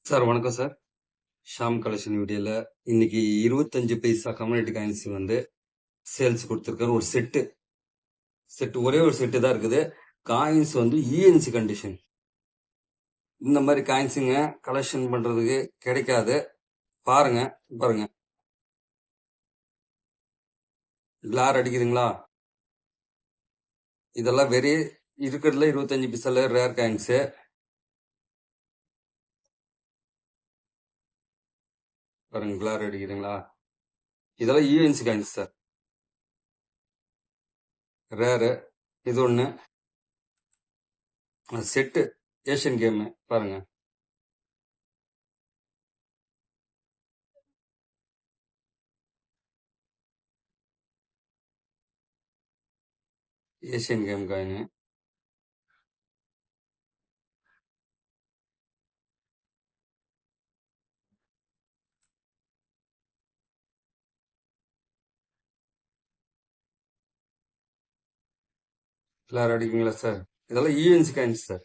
Sir வணக்கம் sir. Sham collection வீடியோல இன்னைக்கு 25 பைசா கம்யூனிட்டி காயின்ஸ் வந்து சேல்ஸ் கொடுத்துருக்காரு. ஒரு செட்டு ஒரே ஒரு செட்டு தான் இருக்குது. காயின்ஸ் வந்து இஎன்சி கண்டிஷன். இந்த மாதிரி காயின்ஸுங்க கலெக்ஷன் பண்றதுக்கு கிடைக்காது. பாருங்க பாருங்க, கிளார் அடிக்குதுங்களா? இதெல்லாம் இருக்கிறதுல 25 பைசால ரேர் காயின்ஸ். பாருங்க, கிளார் அடிக்குதுங்களா? இதெல்லாம் இஎன்சி காயின்ஸ் சார், ரேரு. இது ஒண்ணு செட்டு ஏஷியன் கேம். பாருங்க, ஏஷியன் கேம் காயின். கிளார் அடிக்குங்களா சார்? இதெல்லாம் இஎன்சி காயின்ஸ் சார்.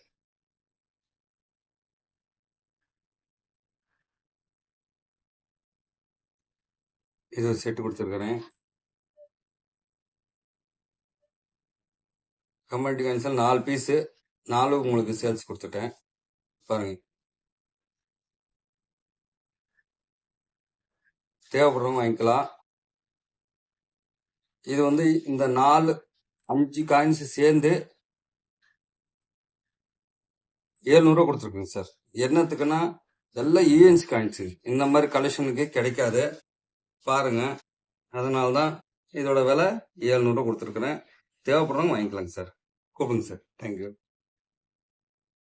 இது ஒரு செட்டு கொடுத்துருக்குறேன். கம்யூனிட்டி காயின்ஸில் 4 பீஸு, 4 உங்களுக்கு சேல்ஸ் கொடுத்துட்டேன். பாருங்க, தேவைப்படுறவங்க வாங்கிக்கலாம். இது வந்து இந்த 5 காயின்ஸ் சேர்ந்து 700 கொடுத்துருக்குங்க சார். என்னத்துக்குன்னா எல்லாம் இஎன்சி காயின்ஸு, இந்த மாதிரி கலெக்ஷனுக்கு கிடைக்காது. பாருங்க, அதனால தான் இதோட விலை 700 கொடுத்துருக்குறேன். தேவைப்படுறவங்க வாங்கிக்கலாங்க சார். கூப்பிடுங்க சார். தேங்க்யூ.